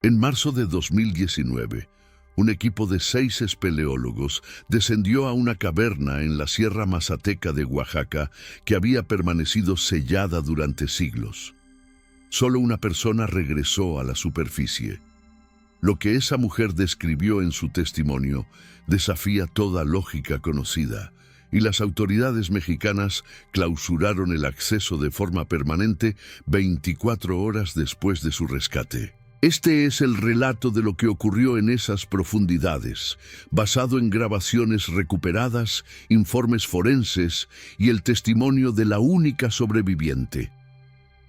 En marzo de 2019, un equipo de 6 espeleólogos descendió a una caverna en la Sierra Mazateca de Oaxaca que había permanecido sellada durante siglos. Solo una persona regresó a la superficie. Lo que esa mujer describió en su testimonio desafía toda lógica conocida, y las autoridades mexicanas clausuraron el acceso de forma permanente 24 horas después de su rescate. Este es el relato de lo que ocurrió en esas profundidades, basado en grabaciones recuperadas, informes forenses y el testimonio de la única sobreviviente.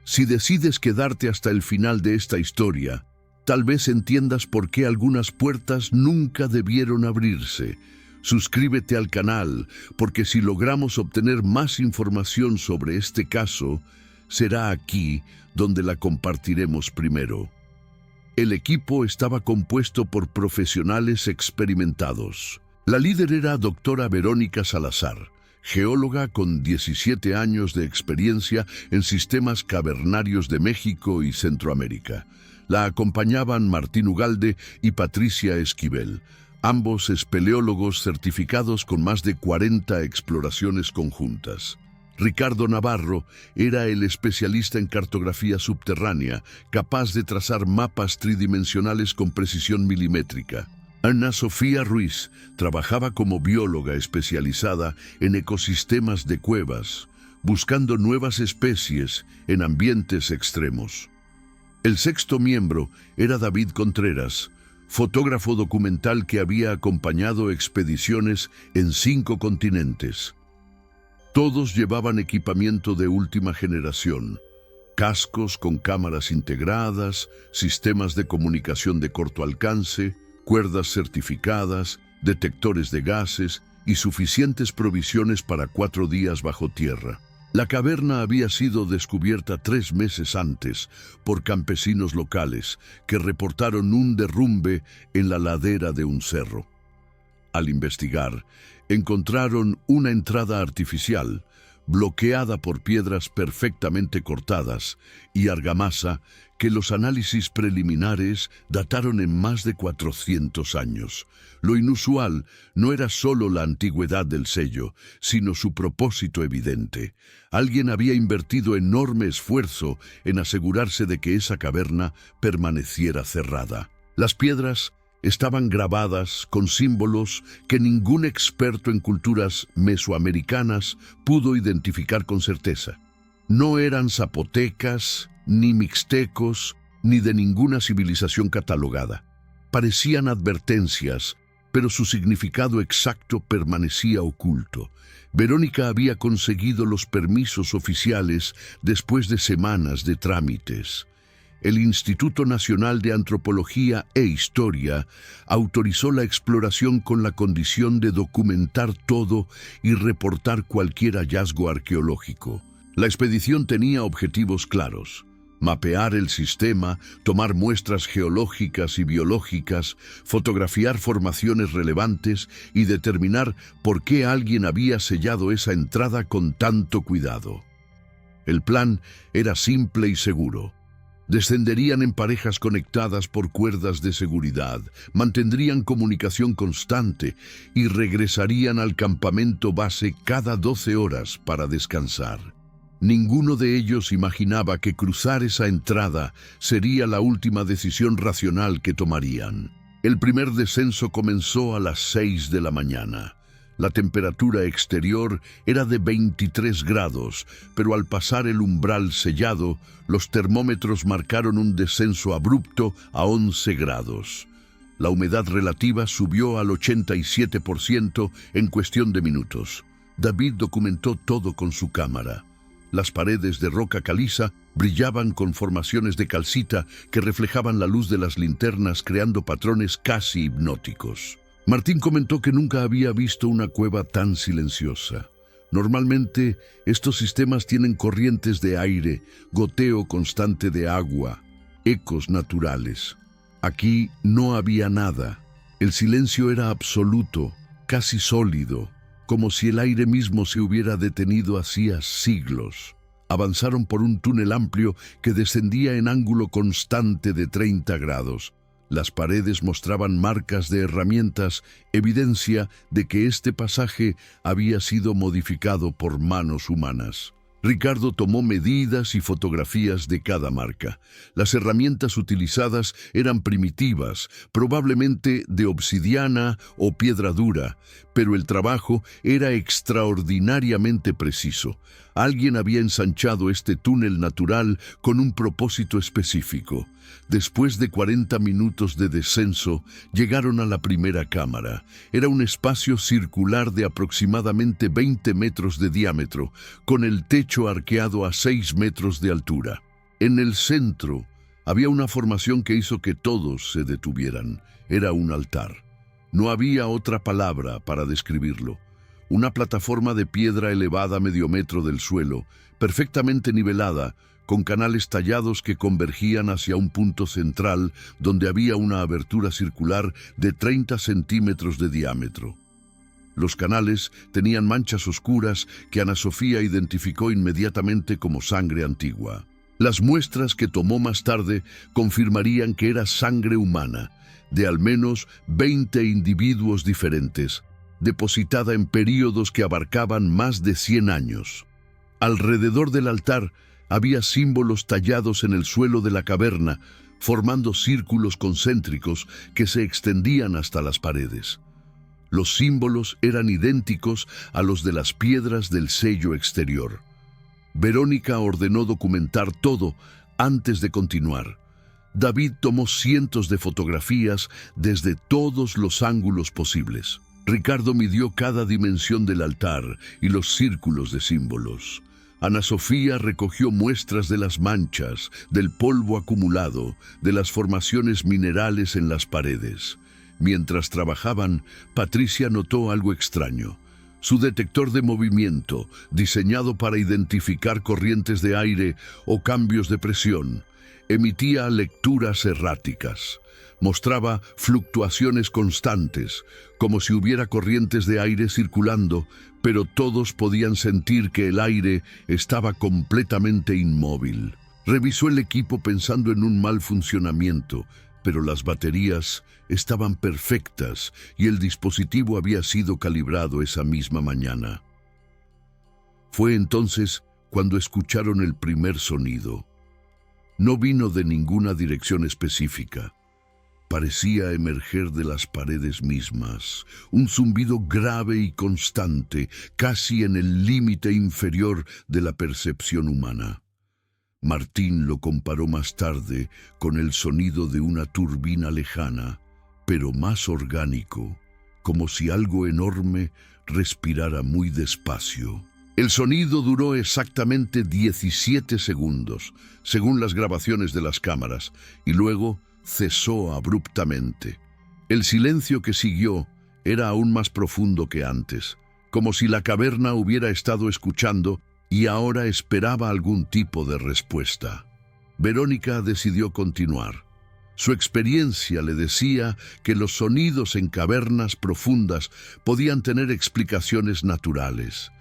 Si decides quedarte hasta el final de esta historia, tal vez entiendas por qué algunas puertas nunca debieron abrirse. Suscríbete al canal, porque si logramos obtener más información sobre este caso, será aquí donde la compartiremos primero. El equipo estaba compuesto por profesionales experimentados. La líder era doctora Verónica Salazar, geóloga con 17 años de experiencia en sistemas cavernarios de México y Centroamérica. La acompañaban Martín Ugalde y Patricia Esquivel, ambos espeleólogos certificados con más de 40 exploraciones conjuntas. Ricardo Navarro era el especialista en cartografía subterránea, capaz de trazar mapas tridimensionales con precisión milimétrica. Ana Sofía Ruiz trabajaba como bióloga especializada en ecosistemas de cuevas, buscando nuevas especies en ambientes extremos. El sexto miembro era David Contreras, fotógrafo documental que había acompañado expediciones en 5 continentes. Todos llevaban equipamiento de última generación, cascos con cámaras integradas, sistemas de comunicación de corto alcance, cuerdas certificadas, detectores de gases y suficientes provisiones para 4 días bajo tierra. La caverna había sido descubierta 3 meses antes por campesinos locales que reportaron un derrumbe en la ladera de un cerro. Al investigar, encontraron una entrada artificial, bloqueada por piedras perfectamente cortadas y argamasa que los análisis preliminares dataron en más de 400 años. Lo inusual no era solo la antigüedad del sello, sino su propósito evidente. Alguien había invertido enorme esfuerzo en asegurarse de que esa caverna permaneciera cerrada. Las piedras estaban grabadas con símbolos que ningún experto en culturas mesoamericanas pudo identificar con certeza. No eran zapotecas, ni mixtecos, ni de ninguna civilización catalogada. Parecían advertencias, pero su significado exacto permanecía oculto. Verónica había conseguido los permisos oficiales después de semanas de trámites. El Instituto Nacional de Antropología e Historia autorizó la exploración con la condición de documentar todo y reportar cualquier hallazgo arqueológico. La expedición tenía objetivos claros: mapear el sistema, tomar muestras geológicas y biológicas, fotografiar formaciones relevantes y determinar por qué alguien había sellado esa entrada con tanto cuidado. El plan era simple y seguro. Descenderían en parejas conectadas por cuerdas de seguridad, mantendrían comunicación constante y regresarían al campamento base cada 12 horas para descansar. Ninguno de ellos imaginaba que cruzar esa entrada sería la última decisión racional que tomarían. El primer descenso comenzó a las 6 de la mañana. La temperatura exterior era de 23 grados, pero al pasar el umbral sellado, los termómetros marcaron un descenso abrupto a 11 grados. La humedad relativa subió al 87% en cuestión de minutos. David documentó todo con su cámara. Las paredes de roca caliza brillaban con formaciones de calcita que reflejaban la luz de las linternas, creando patrones casi hipnóticos. Martín comentó que nunca había visto una cueva tan silenciosa. Normalmente, estos sistemas tienen corrientes de aire, goteo constante de agua, ecos naturales. Aquí no había nada. El silencio era absoluto, casi sólido, como si el aire mismo se hubiera detenido hacía siglos. Avanzaron por un túnel amplio que descendía en ángulo constante de 30 grados. Las paredes mostraban marcas de herramientas, evidencia de que este pasaje había sido modificado por manos humanas. Ricardo tomó medidas y fotografías de cada marca. Las herramientas utilizadas eran primitivas, probablemente de obsidiana o piedra dura, pero el trabajo era extraordinariamente preciso. Alguien había ensanchado este túnel natural con un propósito específico. Después de 40 minutos de descenso, llegaron a la primera cámara. Era un espacio circular de aproximadamente 20 metros de diámetro, con el techo arqueado a 6 metros de altura. En el centro había una formación que hizo que todos se detuvieran. Era un altar. No había otra palabra para describirlo. Una plataforma de piedra elevada medio metro del suelo, perfectamente nivelada, con canales tallados que convergían hacia un punto central donde había una abertura circular de 30 centímetros de diámetro. Los canales tenían manchas oscuras que Ana Sofía identificó inmediatamente como sangre antigua. Las muestras que tomó más tarde confirmarían que era sangre humana, de al menos 20 individuos diferentes, depositada en períodos que abarcaban más de 100 años. Alrededor del altar había símbolos tallados en el suelo de la caverna, formando círculos concéntricos que se extendían hasta las paredes. Los símbolos eran idénticos a los de las piedras del sello exterior. Verónica ordenó documentar todo antes de continuar. David tomó cientos de fotografías desde todos los ángulos posibles. Ricardo midió cada dimensión del altar y los círculos de símbolos. Ana Sofía recogió muestras de las manchas, del polvo acumulado, de las formaciones minerales en las paredes. Mientras trabajaban, Patricia notó algo extraño. Su detector de movimiento, diseñado para identificar corrientes de aire o cambios de presión, emitía lecturas erráticas. Mostraba fluctuaciones constantes, como si hubiera corrientes de aire circulando, pero todos podían sentir que el aire estaba completamente inmóvil. Revisó el equipo pensando en un mal funcionamiento, pero las baterías estaban perfectas y el dispositivo había sido calibrado esa misma mañana. Fue entonces cuando escucharon el primer sonido. No vino de ninguna dirección específica. Parecía emerger de las paredes mismas, un zumbido grave y constante, casi en el límite inferior de la percepción humana. Martín lo comparó más tarde con el sonido de una turbina lejana, pero más orgánico, como si algo enorme respirara muy despacio. El sonido duró exactamente 17 segundos, según las grabaciones de las cámaras, y luego cesó abruptamente. El silencio que siguió era aún más profundo que antes, como si la caverna hubiera estado escuchando y ahora esperaba algún tipo de respuesta. Verónica decidió continuar. Su experiencia le decía que los sonidos en cavernas profundas podían tener explicaciones naturales.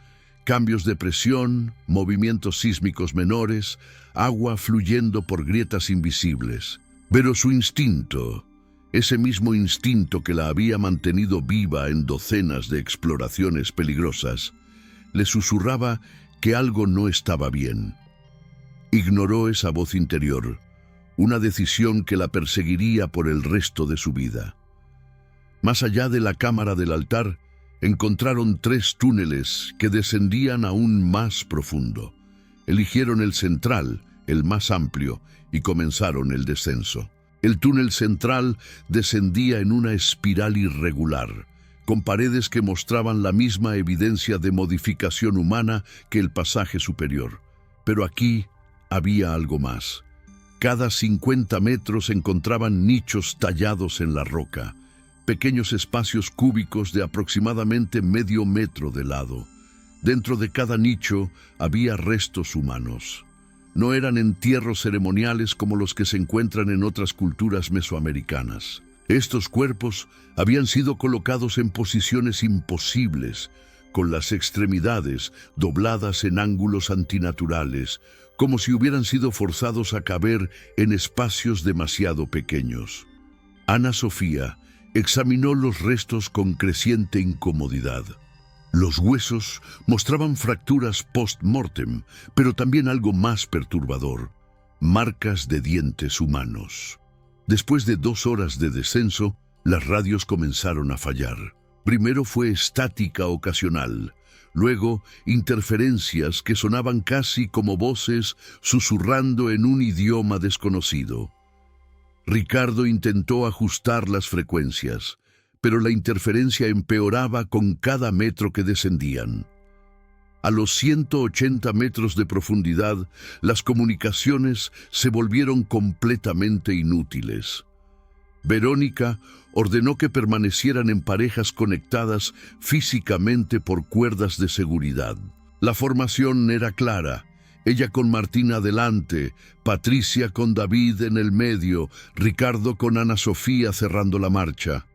Cambios de presión, movimientos sísmicos menores, agua fluyendo por grietas invisibles. Pero su instinto, ese mismo instinto que la había mantenido viva en docenas de exploraciones peligrosas, le susurraba que algo no estaba bien. Ignoró esa voz interior, una decisión que la perseguiría por el resto de su vida. Más allá de la cámara del altar, encontraron 3 túneles que descendían aún más profundo. Eligieron el central, el más amplio, y comenzaron el descenso. El túnel central descendía en una espiral irregular, con paredes que mostraban la misma evidencia de modificación humana que el pasaje superior. Pero aquí había algo más. Cada 50 metros encontraban nichos tallados en la roca, pequeños espacios cúbicos de aproximadamente medio metro de lado. Dentro de cada nicho había restos humanos. No eran entierros ceremoniales como los que se encuentran en otras culturas mesoamericanas. Estos cuerpos habían sido colocados en posiciones imposibles, con las extremidades dobladas en ángulos antinaturales, como si hubieran sido forzados a caber en espacios demasiado pequeños. Ana Sofía examinó los restos con creciente incomodidad. Los huesos mostraban fracturas post-mortem, pero también algo más perturbador: marcas de dientes humanos. Después de 2 horas de descenso, las radios comenzaron a fallar. Primero fue estática ocasional, luego interferencias que sonaban casi como voces susurrando en un idioma desconocido. Ricardo intentó ajustar las frecuencias, pero la interferencia empeoraba con cada metro que descendían. A los 180 metros de profundidad, las comunicaciones se volvieron completamente inútiles. Verónica ordenó que permanecieran en parejas conectadas físicamente por cuerdas de seguridad. La formación era clara: ella con Martín adelante, Patricia con David en el medio, Ricardo con Ana Sofía cerrando la marcha.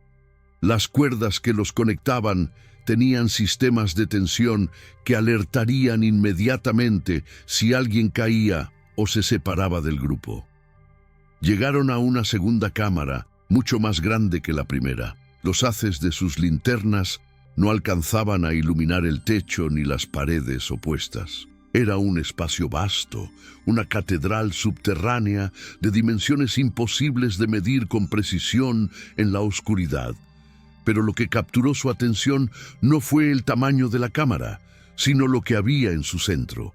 Las cuerdas que los conectaban tenían sistemas de tensión que alertarían inmediatamente si alguien caía o se separaba del grupo. Llegaron a una segunda cámara, mucho más grande que la primera. Los haces de sus linternas no alcanzaban a iluminar el techo ni las paredes opuestas. Era un espacio vasto, una catedral subterránea de dimensiones imposibles de medir con precisión en la oscuridad. Pero lo que capturó su atención no fue el tamaño de la cámara, sino lo que había en su centro.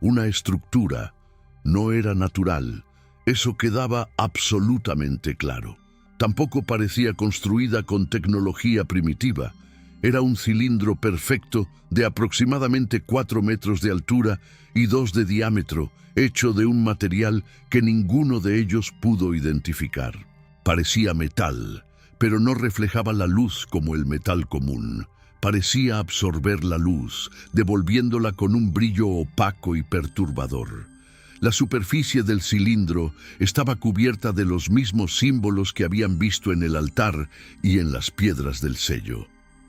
Una estructura. No era natural. Eso quedaba absolutamente claro. Tampoco parecía construida con tecnología primitiva. Era un cilindro perfecto de aproximadamente 4 metros de altura y 2 de diámetro, hecho de un material que ninguno de ellos pudo identificar. Parecía metal, pero no reflejaba la luz como el metal común. Parecía absorber la luz, devolviéndola con un brillo opaco y perturbador. La superficie del cilindro estaba cubierta de los mismos símbolos que habían visto en el altar y en las piedras del sello.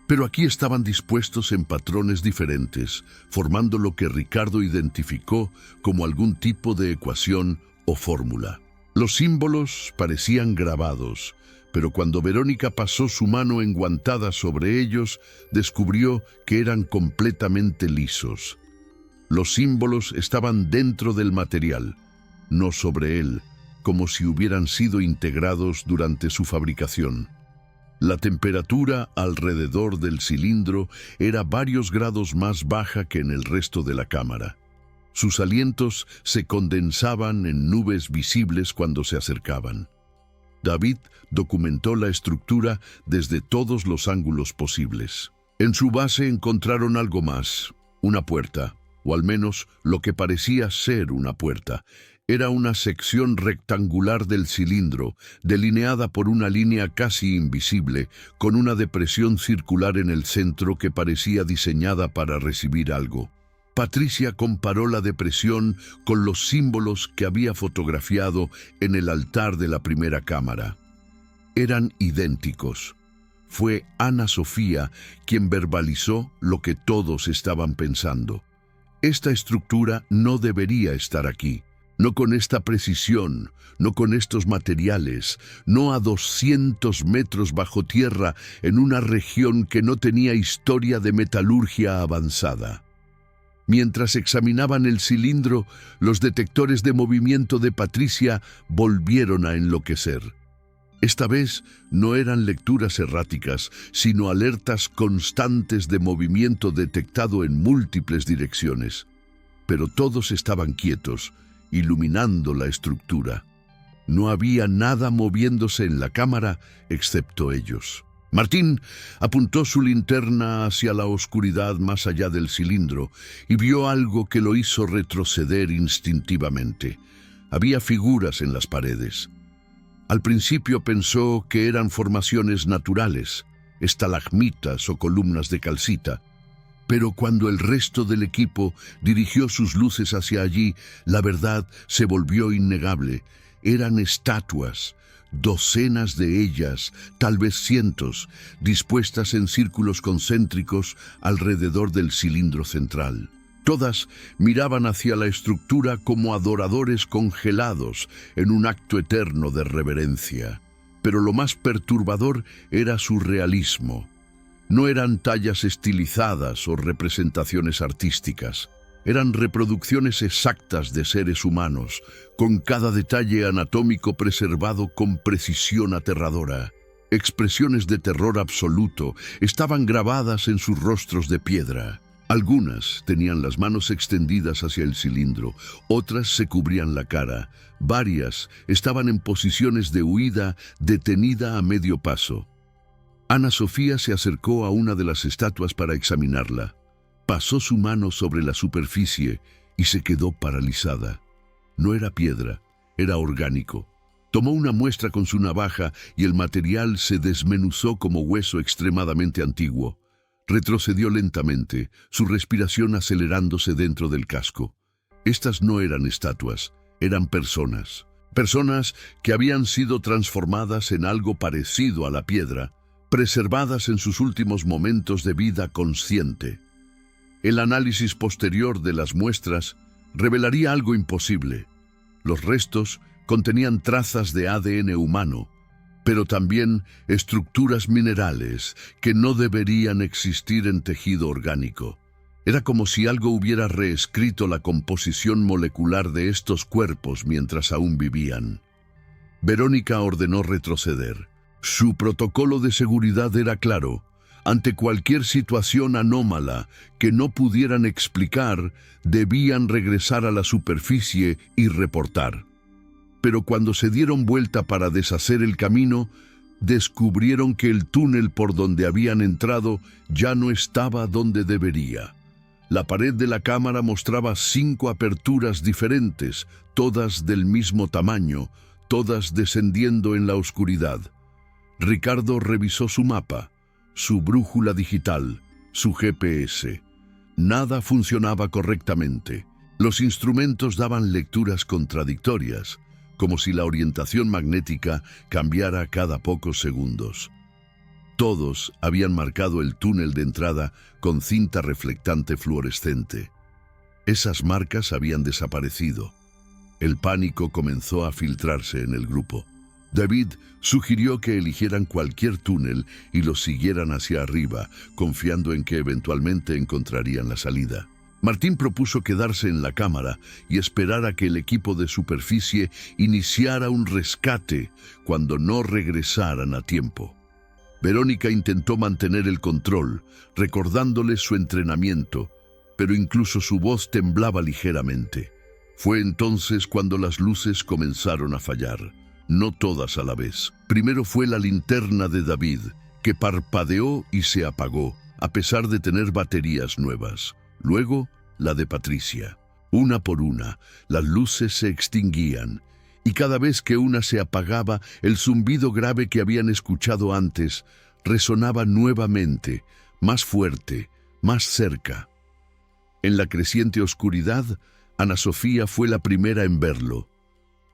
Pero aquí estaban dispuestos en patrones diferentes, formando lo que Ricardo identificó como algún tipo de ecuación o fórmula. Los símbolos parecían grabados, pero cuando Verónica pasó su mano enguantada sobre ellos, descubrió que eran completamente lisos. Los símbolos estaban dentro del material, no sobre él, como si hubieran sido integrados durante su fabricación. La temperatura alrededor del cilindro era varios grados más baja que en el resto de la cámara. Sus alientos se condensaban en nubes visibles cuando se acercaban. David documentó la estructura desde todos los ángulos posibles. En su base encontraron algo más: una puerta, o al menos lo que parecía ser una puerta. Era una sección rectangular del cilindro, delineada por una línea casi invisible, con una depresión circular en el centro que parecía diseñada para recibir algo. Patricia comparó la depresión con los símbolos que había fotografiado en el altar de la primera cámara. Eran idénticos. Fue Ana Sofía quien verbalizó lo que todos estaban pensando. Esta estructura no debería estar aquí. No con esta precisión, no con estos materiales, no a 200 metros bajo tierra en una región que no tenía historia de metalurgia avanzada. Mientras examinaban el cilindro, los detectores de movimiento de Patricia volvieron a enloquecer. Esta vez no eran lecturas erráticas, sino alertas constantes de movimiento detectado en múltiples direcciones. Pero todos estaban quietos, iluminando la estructura. No había nada moviéndose en la cámara excepto ellos. Martín apuntó su linterna hacia la oscuridad más allá del cilindro y vio algo que lo hizo retroceder instintivamente. Había figuras en las paredes. Al principio pensó que eran formaciones naturales, estalagmitas o columnas de calcita. Pero cuando el resto del equipo dirigió sus luces hacia allí, la verdad se volvió innegable. Eran estatuas, docenas de ellas, tal vez cientos, dispuestas en círculos concéntricos alrededor del cilindro central. Todas miraban hacia la estructura como adoradores congelados en un acto eterno de reverencia. pero lo más perturbador era su realismo. No eran tallas estilizadas o representaciones artísticas. Eran reproducciones exactas de seres humanos, con cada detalle anatómico preservado con precisión aterradora. Expresiones de terror absoluto estaban grabadas en sus rostros de piedra. Algunas tenían las manos extendidas hacia el cilindro, otras se cubrían la cara. Varias estaban en posiciones de huida, detenida a medio paso. Ana Sofía se acercó a una de las estatuas para examinarla. Pasó su mano sobre la superficie y se quedó paralizada. No era piedra, era orgánico. Tomó una muestra con su navaja y el material se desmenuzó como hueso extremadamente antiguo. Retrocedió lentamente, su respiración acelerándose dentro del casco. Estas no eran estatuas, eran personas. Personas que habían sido transformadas en algo parecido a la piedra, preservadas en sus últimos momentos de vida consciente. El análisis posterior de las muestras revelaría algo imposible. Los restos contenían trazas de ADN humano, pero también estructuras minerales que no deberían existir en tejido orgánico. Era como si algo hubiera reescrito la composición molecular de estos cuerpos mientras aún vivían. Verónica ordenó retroceder. Su protocolo de seguridad era claro. Ante cualquier situación anómala que no pudieran explicar, debían regresar a la superficie y reportar. Pero cuando se dieron vuelta para deshacer el camino, descubrieron que el túnel por donde habían entrado ya no estaba donde debería. La pared de la cámara mostraba 5 aperturas diferentes, todas del mismo tamaño, todas descendiendo en la oscuridad. Ricardo revisó su mapa, su brújula digital, su GPS. Nada funcionaba correctamente. Los instrumentos daban lecturas contradictorias, como si la orientación magnética cambiara cada pocos segundos. Todos habían marcado el túnel de entrada con cinta reflectante fluorescente. Esas marcas habían desaparecido. El pánico comenzó a filtrarse en el grupo. David sugirió que eligieran cualquier túnel y lo siguieran hacia arriba, confiando en que eventualmente encontrarían la salida. Martín propuso quedarse en la cámara y esperar a que el equipo de superficie iniciara un rescate cuando no regresaran a tiempo. Verónica intentó mantener el control, recordándoles su entrenamiento, pero incluso su voz temblaba ligeramente. Fue entonces cuando las luces comenzaron a fallar. No todas a la vez. Primero fue la linterna de David, que parpadeó y se apagó, a pesar de tener baterías nuevas. Luego, la de Patricia. Una por una, las luces se extinguían, y cada vez que una se apagaba, el zumbido grave que habían escuchado antes resonaba nuevamente, más fuerte, más cerca. En la creciente oscuridad, Ana Sofía fue la primera en verlo.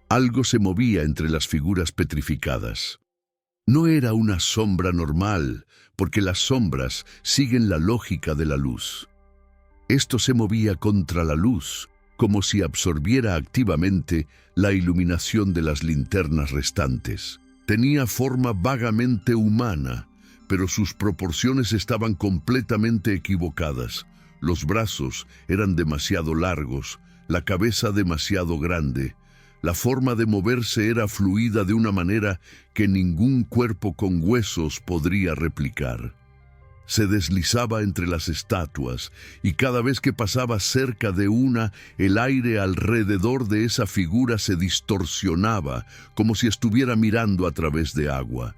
Algo se movía entre las figuras petrificadas. No era una sombra normal, porque las sombras siguen la lógica de la luz. Esto se movía contra la luz, como si absorbiera activamente la iluminación de las linternas restantes. Tenía forma vagamente humana, pero sus proporciones estaban completamente equivocadas. Los brazos eran demasiado largos, la cabeza demasiado grande. La forma de moverse era fluida de una manera que ningún cuerpo con huesos podría replicar. Se deslizaba entre las estatuas y cada vez que pasaba cerca de una, el aire alrededor de esa figura se distorsionaba, como si estuviera mirando a través de agua.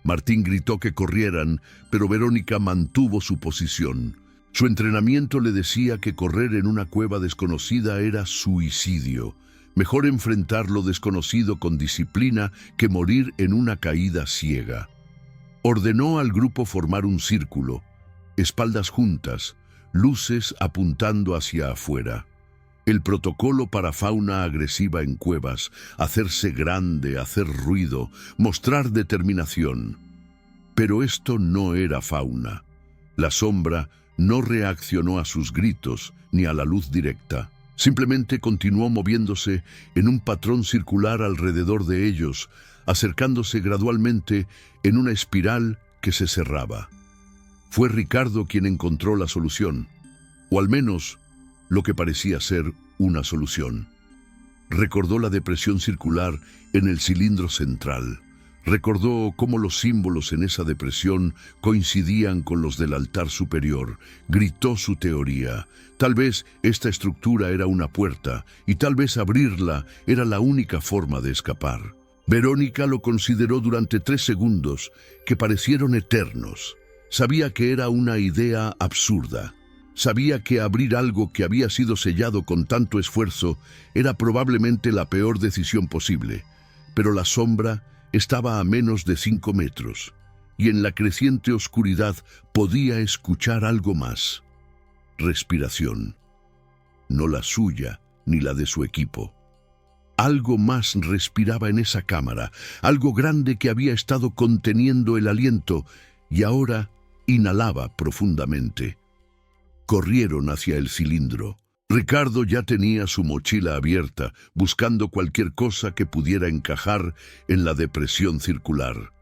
Martín gritó que corrieran, pero Verónica mantuvo su posición. Su entrenamiento le decía que correr en una cueva desconocida era suicidio. Mejor enfrentar lo desconocido con disciplina que morir en una caída ciega. Ordenó al grupo formar un círculo, espaldas juntas, luces apuntando hacia afuera. El protocolo para fauna agresiva en cuevas, hacerse grande, hacer ruido, mostrar determinación. Pero esto no era fauna. La sombra no reaccionó a sus gritos ni a la luz directa. Simplemente continuó moviéndose en un patrón circular alrededor de ellos, acercándose gradualmente en una espiral que se cerraba. Fue Ricardo quien encontró la solución, o al menos lo que parecía ser una solución. Recordó la depresión circular en el cilindro central. Recordó cómo los símbolos en esa depresión coincidían con los del altar superior. Gritó su teoría. Tal vez esta estructura era una puerta y tal vez abrirla era la única forma de escapar. Verónica lo consideró durante 3 segundos que parecieron eternos. Sabía que era una idea absurda. Sabía que abrir algo que había sido sellado con tanto esfuerzo era probablemente la peor decisión posible, pero la sombra estaba a menos de 5 metros, y en la creciente oscuridad podía escuchar algo más. Respiración. No la suya ni la de su equipo. Algo más respiraba en esa cámara, algo grande que había estado conteniendo el aliento y ahora inhalaba profundamente. Corrieron hacia el cilindro. Ricardo ya tenía su mochila abierta, buscando cualquier cosa que pudiera encajar en la depresión circular.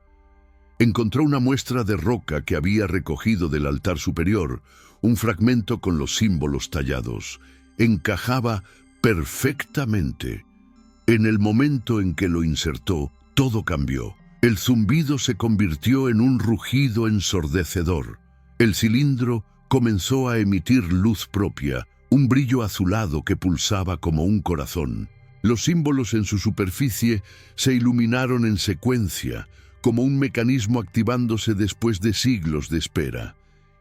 Encontró una muestra de roca que había recogido del altar superior, un fragmento con los símbolos tallados. Encajaba perfectamente. En el momento en que lo insertó, todo cambió. El zumbido se convirtió en un rugido ensordecedor. El cilindro comenzó a emitir luz propia, un brillo azulado que pulsaba como un corazón. Los símbolos en su superficie se iluminaron en secuencia, como un mecanismo activándose después de siglos de espera.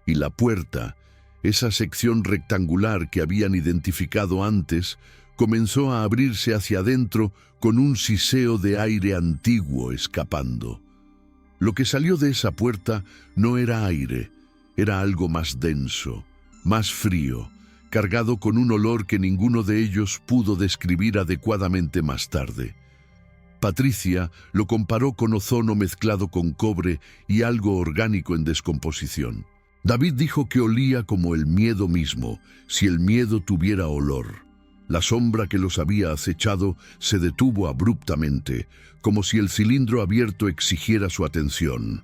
Y la puerta, esa sección rectangular que habían identificado antes, comenzó a abrirse hacia adentro con un siseo de aire antiguo escapando. Lo que salió de esa puerta no era aire, era algo más denso, más frío, cargado con un olor que ninguno de ellos pudo describir adecuadamente más tarde. Patricia lo comparó con ozono mezclado con cobre y algo orgánico en descomposición. David dijo que olía como el miedo mismo, si el miedo tuviera olor. La sombra que los había acechado se detuvo abruptamente, como si el cilindro abierto exigiera su atención.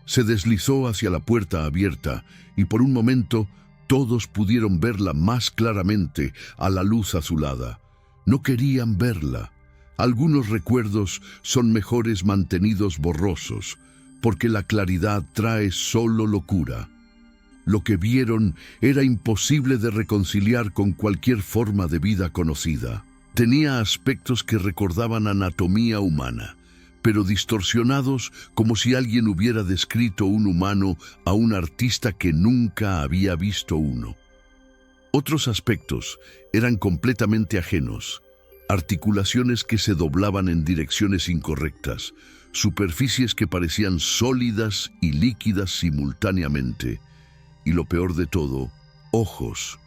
Se deslizó hacia la puerta abierta y por un momento todos pudieron verla más claramente a la luz azulada. No querían verla. Algunos recuerdos son mejores mantenidos borrosos, porque la claridad trae solo locura. Lo que vieron era imposible de reconciliar con cualquier forma de vida conocida. Tenía aspectos que recordaban anatomía humana, pero distorsionados como si alguien hubiera descrito un humano a un artista que nunca había visto uno. Otros aspectos eran completamente ajenos, articulaciones que se doblaban en direcciones incorrectas, superficies que parecían sólidas y líquidas simultáneamente, y lo peor de todo, ojos.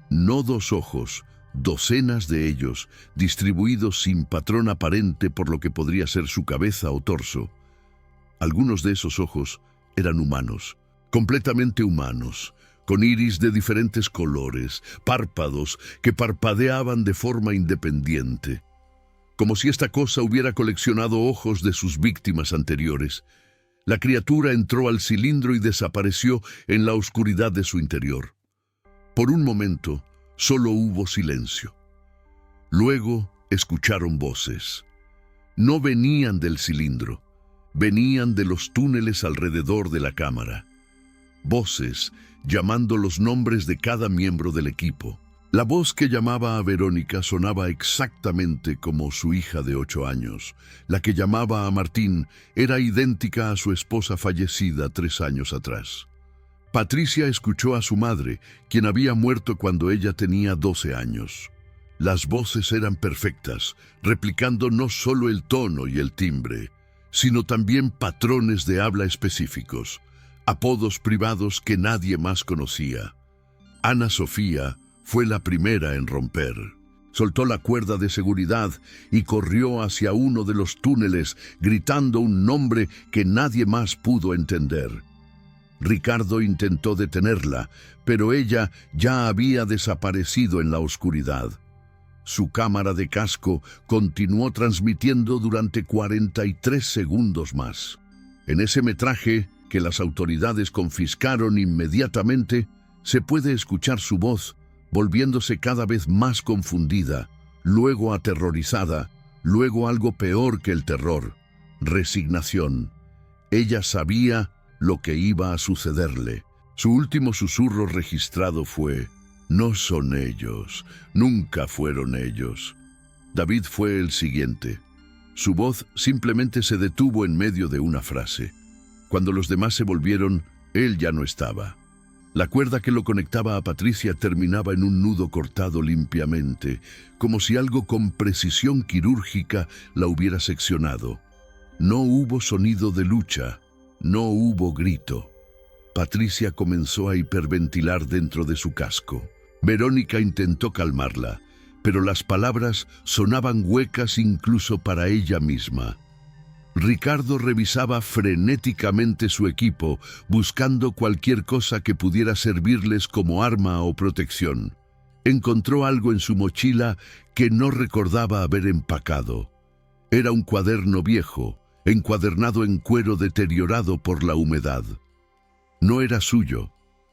No 2 ojos, docenas de ellos, distribuidos sin patrón aparente por lo que podría ser su cabeza o torso. Algunos de esos ojos eran humanos, completamente humanos, con iris de diferentes colores, párpados que parpadeaban de forma independiente, como si esta cosa hubiera coleccionado ojos de sus víctimas anteriores. La criatura entró al cilindro y desapareció en la oscuridad de su interior. Por un momento, solo hubo silencio. Luego escucharon voces. No venían del cilindro, venían de los túneles alrededor de la cámara. Voces llamando los nombres de cada miembro del equipo. La voz que llamaba a Verónica sonaba exactamente como su hija de 8 años. La que llamaba a Martín era idéntica a su esposa fallecida 3 años atrás. Patricia escuchó a su madre, quien había muerto cuando ella tenía 12 años. Las voces eran perfectas, replicando no solo el tono y el timbre, sino también patrones de habla específicos, apodos privados que nadie más conocía. Ana Sofía fue la primera en romper. Soltó la cuerda de seguridad y corrió hacia uno de los túneles, gritando un nombre que nadie más pudo entender. Ricardo intentó detenerla, pero ella ya había desaparecido en la oscuridad. Su cámara de casco continuó transmitiendo durante 43 segundos más. En ese metraje, que las autoridades confiscaron inmediatamente, se puede escuchar su voz, volviéndose cada vez más confundida, luego aterrorizada, luego algo peor que el terror: resignación. Ella sabía lo que iba a sucederle. Su último susurro registrado fue: «No son ellos, nunca fueron ellos». David fue el siguiente. Su voz simplemente se detuvo en medio de una frase. Cuando los demás se volvieron, él ya no estaba. La cuerda que lo conectaba a Patricia terminaba en un nudo cortado limpiamente, como si algo con precisión quirúrgica la hubiera seccionado. No hubo sonido de lucha, no hubo grito. Patricia comenzó a hiperventilar dentro de su casco. Verónica intentó calmarla, pero las palabras sonaban huecas incluso para ella misma. Ricardo revisaba frenéticamente su equipo, buscando cualquier cosa que pudiera servirles como arma o protección. Encontró algo en su mochila que no recordaba haber empacado. Era un cuaderno viejo, encuadernado en cuero deteriorado por la humedad. No era suyo,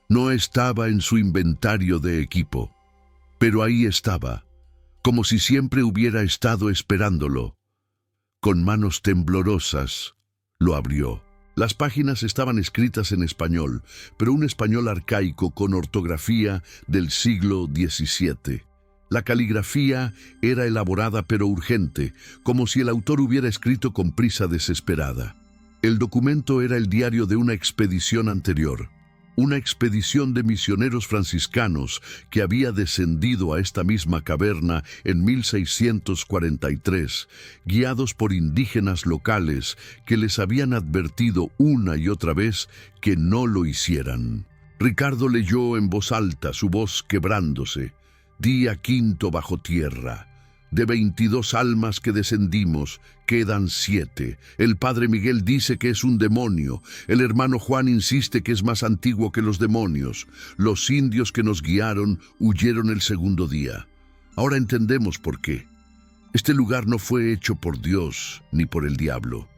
no estaba en su inventario de equipo, pero ahí estaba, como si siempre hubiera estado esperándolo. Con manos temblorosas, lo abrió. Las páginas estaban escritas en español, pero un español arcaico con ortografía del siglo XVII. La caligrafía era elaborada pero urgente, como si el autor hubiera escrito con prisa desesperada. El documento era el diario de una expedición anterior. Una expedición de misioneros franciscanos que había descendido a esta misma caverna en 1643, guiados por indígenas locales que les habían advertido una y otra vez que no lo hicieran. Ricardo leyó en voz alta, su voz quebrándose: «Día quinto bajo tierra. De 22 almas que descendimos, quedan 7. El padre Miguel dice que es un demonio. El hermano Juan insiste que es más antiguo que los demonios. Los indios que nos guiaron huyeron el segundo día. Ahora entendemos por qué. Este lugar no fue hecho por Dios ni por el diablo.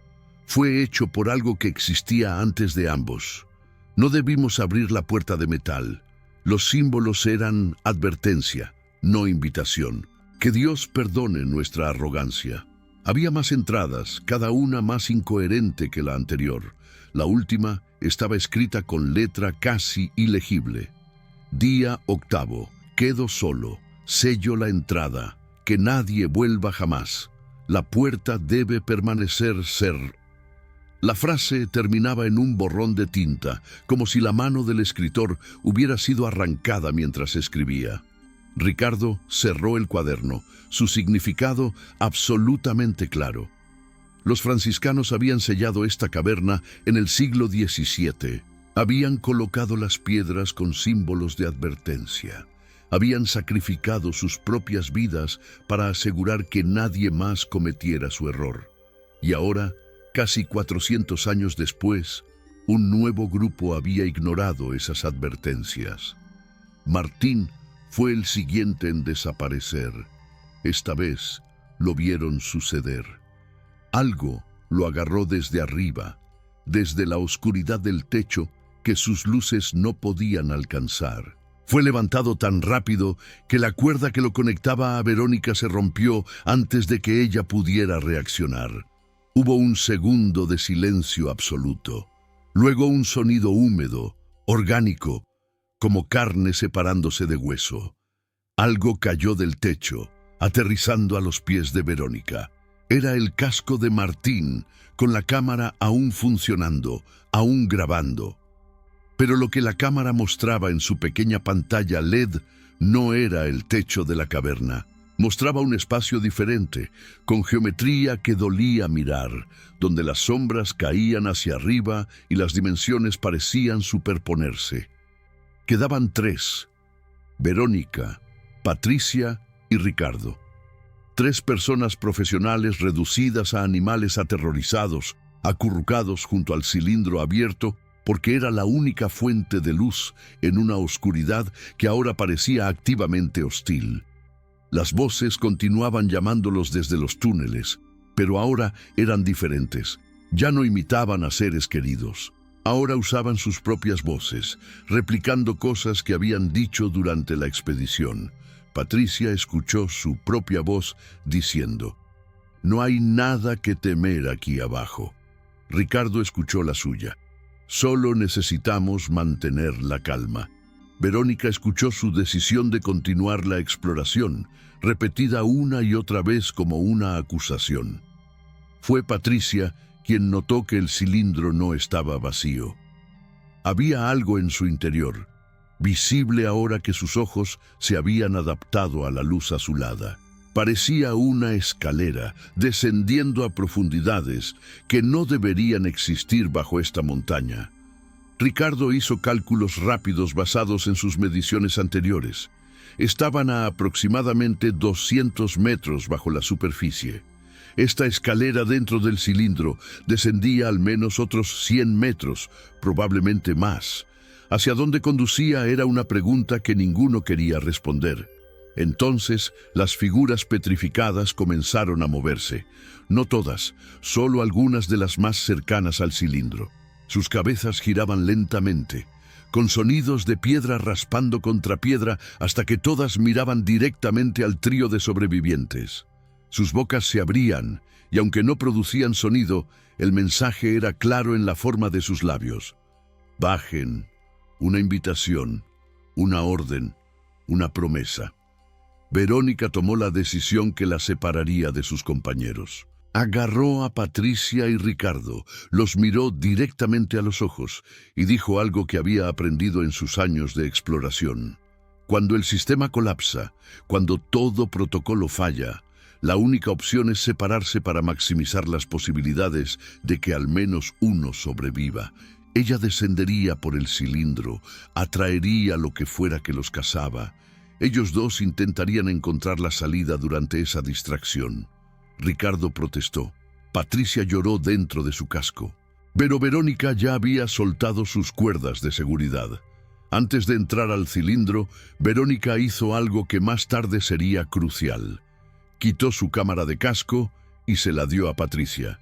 Fue hecho por algo que existía antes de ambos. No debimos abrir la puerta de metal. Los símbolos eran advertencia, no invitación. Que Dios perdone nuestra arrogancia». Había más entradas, cada una más incoherente que la anterior. La última estaba escrita con letra casi ilegible. «Día octavo. Quedo solo. Sello la entrada. Que nadie vuelva jamás. La puerta debe permanecer cerrada». La frase terminaba en un borrón de tinta, como si la mano del escritor hubiera sido arrancada mientras escribía. Ricardo cerró el cuaderno, su significado absolutamente claro. Los franciscanos habían sellado esta caverna en el siglo XVII. Habían colocado las piedras con símbolos de advertencia. Habían sacrificado sus propias vidas para asegurar que nadie más cometiera su error. Y ahora, casi 400 años después, un nuevo grupo había ignorado esas advertencias. Martín fue el siguiente en desaparecer. Esta vez lo vieron suceder. Algo lo agarró desde arriba, desde la oscuridad del techo que sus luces no podían alcanzar. Fue levantado tan rápido que la cuerda que lo conectaba a Verónica se rompió antes de que ella pudiera reaccionar. Hubo un segundo de silencio absoluto. Luego un sonido húmedo, orgánico, como carne separándose de hueso. Algo cayó del techo, aterrizando a los pies de Verónica. Era el casco de Martín, con la cámara aún funcionando, aún grabando. Pero lo que la cámara mostraba en su pequeña pantalla LED no era el techo de la caverna. Mostraba un espacio diferente, con geometría que dolía mirar, donde las sombras caían hacia arriba y las dimensiones parecían superponerse. Quedaban 3: Verónica, Patricia y Ricardo. 3 personas profesionales reducidas a animales aterrorizados, acurrucados junto al cilindro abierto, porque era la única fuente de luz en una oscuridad que ahora parecía activamente hostil. Las voces continuaban llamándolos desde los túneles, pero ahora eran diferentes. Ya no imitaban a seres queridos. Ahora usaban sus propias voces, replicando cosas que habían dicho durante la expedición. Patricia escuchó su propia voz diciendo: «No hay nada que temer aquí abajo». Ricardo escuchó la suya: «Solo necesitamos mantener la calma». Verónica escuchó su decisión de continuar la exploración, repetida una y otra vez como una acusación. Fue Patricia quien notó que el cilindro no estaba vacío. Había algo en su interior, visible ahora que sus ojos se habían adaptado a la luz azulada. Parecía una escalera descendiendo a profundidades que no deberían existir bajo esta montaña. Ricardo hizo cálculos rápidos basados en sus mediciones anteriores. Estaban a aproximadamente 200 metros bajo la superficie. Esta escalera dentro del cilindro descendía al menos otros 100 metros, probablemente más. Hacia dónde conducía era una pregunta que ninguno quería responder. Entonces, las figuras petrificadas comenzaron a moverse. No todas, solo algunas de las más cercanas al cilindro. Sus cabezas giraban lentamente, con sonidos de piedra raspando contra piedra hasta que todas miraban directamente al trío de sobrevivientes. Sus bocas se abrían, y aunque no producían sonido, el mensaje era claro en la forma de sus labios. Bajen, una invitación, una orden, una promesa. Verónica tomó la decisión que la separaría de sus compañeros. Agarró a Patricia y Ricardo, los miró directamente a los ojos y dijo algo que había aprendido en sus años de exploración. Cuando el sistema colapsa, cuando todo protocolo falla, la única opción es separarse para maximizar las posibilidades de que al menos uno sobreviva. Ella descendería por el cilindro, atraería lo que fuera que los cazaba. Ellos dos intentarían encontrar la salida durante esa distracción. Ricardo protestó. Patricia lloró dentro de su casco. Pero Verónica ya había soltado sus cuerdas de seguridad. Antes de entrar al cilindro, Verónica hizo algo que más tarde sería crucial. Quitó su cámara de casco y se la dio a Patricia.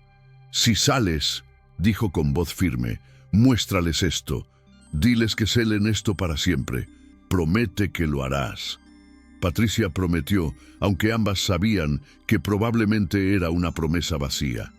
«Si sales», dijo con voz firme, «muéstrales esto. Diles que celen esto para siempre. Promete que lo harás». Patricia prometió, aunque ambas sabían que probablemente era una promesa vacía.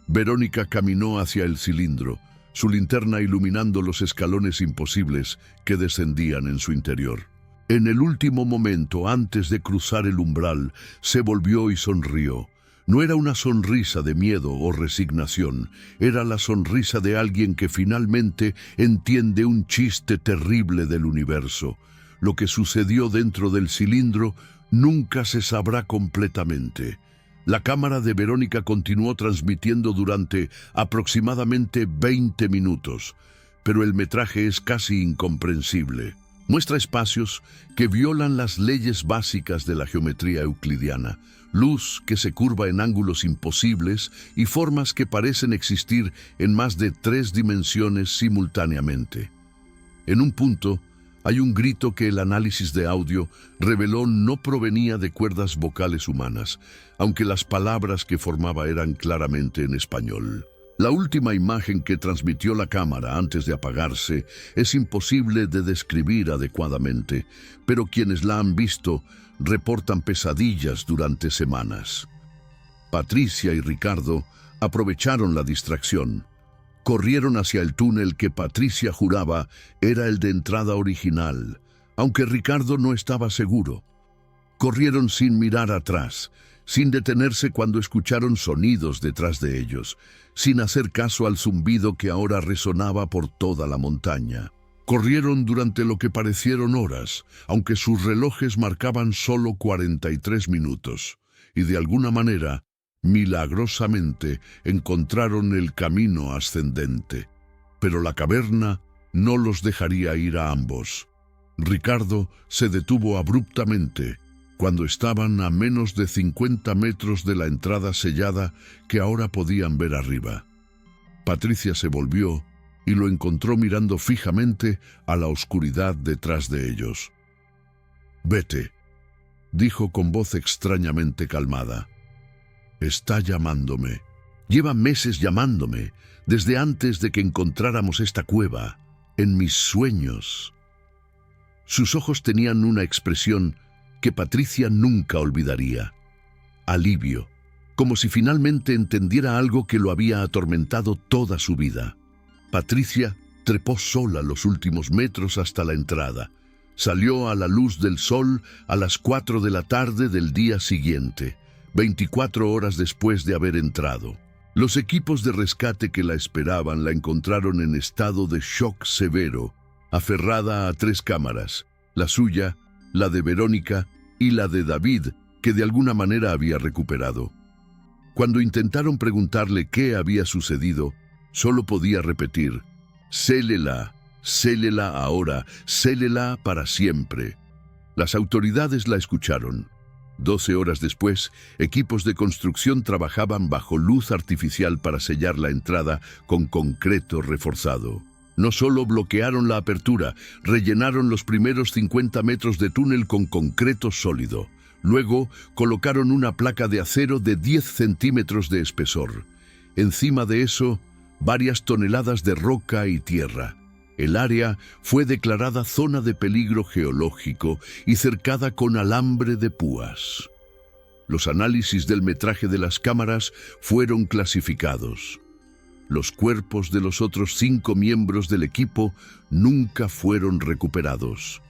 Verónica caminó hacia el cilindro, su linterna iluminando los escalones imposibles que descendían en su interior. En el último momento, antes de cruzar el umbral, se volvió y sonrió. No era una sonrisa de miedo o resignación, era la sonrisa de alguien que finalmente entiende un chiste terrible del universo. Lo que sucedió dentro del cilindro nunca se sabrá completamente. La cámara de Verónica continuó transmitiendo durante aproximadamente 20 minutos, pero el metraje es casi incomprensible. Muestra espacios que violan las leyes básicas de la geometría euclidiana, luz que se curva en ángulos imposibles y formas que parecen existir en más de 3 dimensiones simultáneamente. En un punto, hay un grito que el análisis de audio reveló no provenía de cuerdas vocales humanas, aunque las palabras que formaba eran claramente en español. La última imagen que transmitió la cámara antes de apagarse es imposible de describir adecuadamente, pero quienes la han visto reportan pesadillas durante semanas. Patricia y Ricardo aprovecharon la distracción. Corrieron hacia el túnel que Patricia juraba era el de entrada original, aunque Ricardo no estaba seguro. Corrieron sin mirar atrás, sin detenerse cuando escucharon sonidos detrás de ellos, sin hacer caso al zumbido que ahora resonaba por toda la montaña. Corrieron durante lo que parecieron horas, aunque sus relojes marcaban solo 43 minutos, y de alguna manera, milagrosamente, encontraron el camino ascendente. Pero la caverna no los dejaría ir a ambos. Ricardo se detuvo abruptamente cuando estaban a menos de 50 metros de la entrada sellada que ahora podían ver arriba. Patricia se volvió y lo encontró mirando fijamente a la oscuridad detrás de ellos. «Vete», dijo con voz extrañamente calmada. Está llamándome. Lleva meses llamándome, desde antes de que encontráramos esta cueva, en mis sueños. Sus ojos tenían una expresión que Patricia nunca olvidaría. Alivio, como si finalmente entendiera algo que lo había atormentado toda su vida. Patricia trepó sola los últimos metros hasta la entrada. Salió a la luz del sol a las 4 de la tarde del día siguiente, 24 horas después de haber entrado. Los equipos de rescate que la esperaban la encontraron en estado de shock severo, aferrada a 3 cámaras, la suya, la de Verónica y la de David, que de alguna manera había recuperado. Cuando intentaron preguntarle qué había sucedido, solo podía repetir: célela ahora, célela para siempre. Las autoridades la escucharon. 12 horas después, equipos de construcción trabajaban bajo luz artificial para sellar la entrada con concreto reforzado. No solo bloquearon la apertura, rellenaron los primeros 50 metros de túnel con concreto sólido. Luego colocaron una placa de acero de 10 centímetros de espesor. Encima de eso, varias toneladas de roca y tierra. El área fue declarada zona de peligro geológico y cercada con alambre de púas. Los análisis del metraje de las cámaras fueron clasificados. Los cuerpos de los otros 5 miembros del equipo nunca fueron recuperados.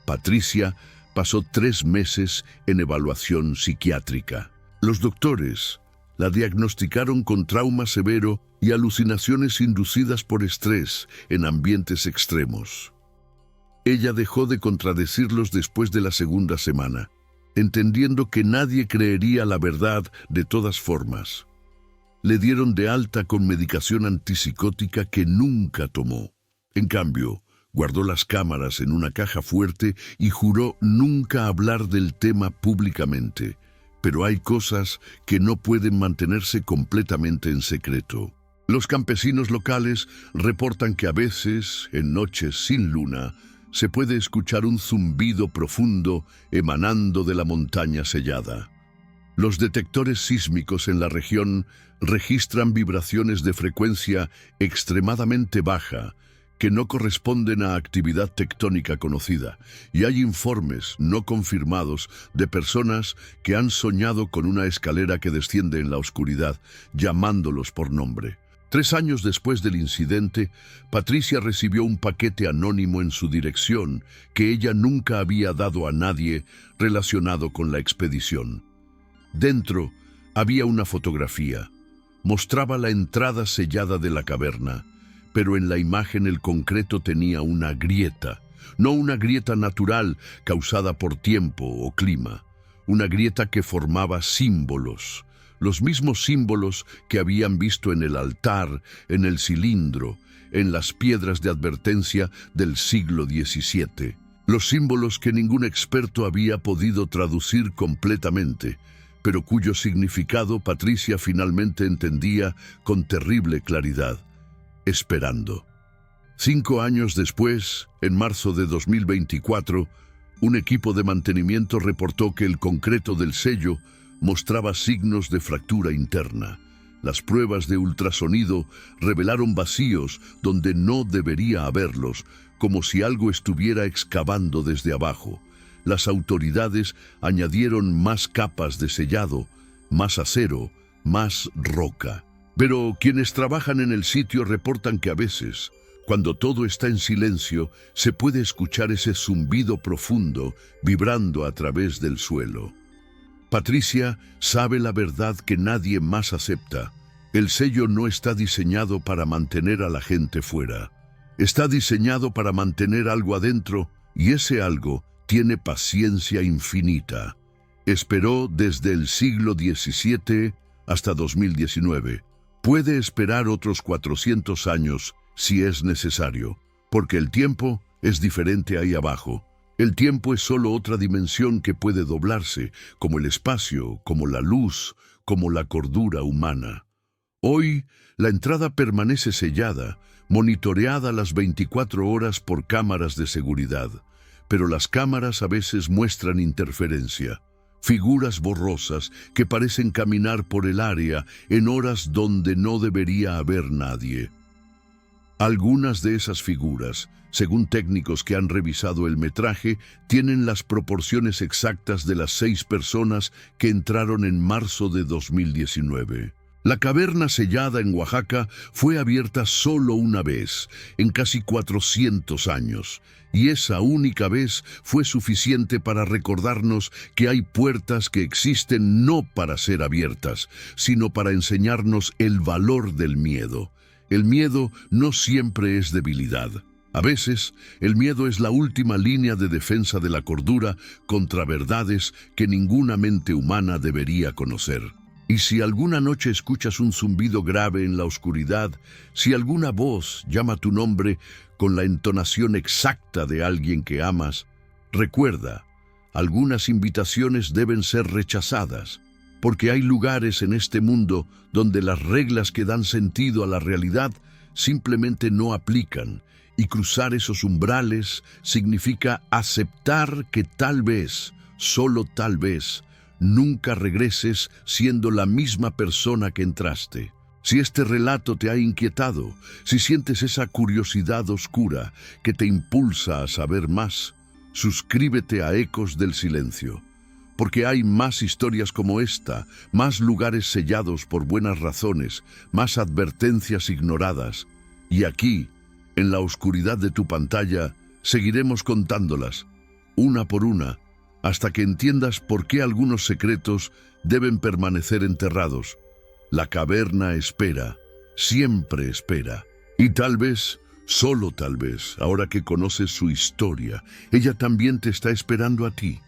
Patricia pasó 3 meses en evaluación psiquiátrica. Los doctores la diagnosticaron con trauma severo y alucinaciones inducidas por estrés en ambientes extremos. Ella dejó de contradecirlos después de la 2ª semana, entendiendo que nadie creería la verdad de todas formas. Le dieron de alta con medicación antipsicótica que nunca tomó. En cambio, guardó las cámaras en una caja fuerte y juró nunca hablar del tema públicamente. Pero hay cosas que no pueden mantenerse completamente en secreto. Los campesinos locales reportan que a veces, en noches sin luna, se puede escuchar un zumbido profundo emanando de la montaña sellada. Los detectores sísmicos en la región registran vibraciones de frecuencia extremadamente baja, que no corresponden a actividad tectónica conocida, y hay informes no confirmados de personas que han soñado con una escalera que desciende en la oscuridad, llamándolos por nombre. 3 años después del incidente, Patricia recibió un paquete anónimo en su dirección que ella nunca había dado a nadie relacionado con la expedición. Dentro había una fotografía. Mostraba la entrada sellada de la caverna, pero en la imagen el concreto tenía una grieta, no una grieta natural causada por tiempo o clima, una grieta que formaba símbolos, los mismos símbolos que habían visto en el altar, en el cilindro, en las piedras de advertencia del siglo XVII. Los símbolos que ningún experto había podido traducir completamente, pero cuyo significado Patricia finalmente entendía con terrible claridad. Esperando. 5 años después, en marzo de 2024, un equipo de mantenimiento reportó que el concreto del sello mostraba signos de fractura interna. Las pruebas de ultrasonido revelaron vacíos donde no debería haberlos, como si algo estuviera excavando desde abajo. Las autoridades añadieron más capas de sellado, más acero, más roca. Pero quienes trabajan en el sitio reportan que a veces, cuando todo está en silencio, se puede escuchar ese zumbido profundo vibrando a través del suelo. Patricia sabe la verdad que nadie más acepta. El sello no está diseñado para mantener a la gente fuera. Está diseñado para mantener algo adentro, y ese algo tiene paciencia infinita. Esperó desde el siglo XVII hasta 2019. Puede esperar otros 400 años si es necesario, porque el tiempo es diferente ahí abajo. El tiempo es solo otra dimensión que puede doblarse, como el espacio, como la luz, como la cordura humana. Hoy, la entrada permanece sellada, monitoreada las 24 horas por cámaras de seguridad, pero las cámaras a veces muestran interferencia. Figuras borrosas que parecen caminar por el área en horas donde no debería haber nadie. Algunas de esas figuras, según técnicos que han revisado el metraje, tienen las proporciones exactas de las 6 personas que entraron en marzo de 2019. La caverna sellada en Oaxaca fue abierta solo una vez, en casi 400 años, y esa única vez fue suficiente para recordarnos que hay puertas que existen no para ser abiertas, sino para enseñarnos el valor del miedo. El miedo no siempre es debilidad. A veces, el miedo es la última línea de defensa de la cordura contra verdades que ninguna mente humana debería conocer. Y si alguna noche escuchas un zumbido grave en la oscuridad, si alguna voz llama tu nombre con la entonación exacta de alguien que amas, recuerda, algunas invitaciones deben ser rechazadas, porque hay lugares en este mundo donde las reglas que dan sentido a la realidad simplemente no aplican, y cruzar esos umbrales significa aceptar que tal vez, solo tal vez, nunca regreses siendo la misma persona que entraste. Si este relato te ha inquietado, si sientes esa curiosidad oscura que te impulsa a saber más, suscríbete a Ecos del Silencio, porque hay más historias como esta, más lugares sellados por buenas razones, más advertencias ignoradas, y aquí, en la oscuridad de tu pantalla, seguiremos contándolas, una por una, hasta que entiendas por qué algunos secretos deben permanecer enterrados. La caverna espera, siempre espera. Y tal vez, solo tal vez, ahora que conoces su historia, ella también te está esperando a ti.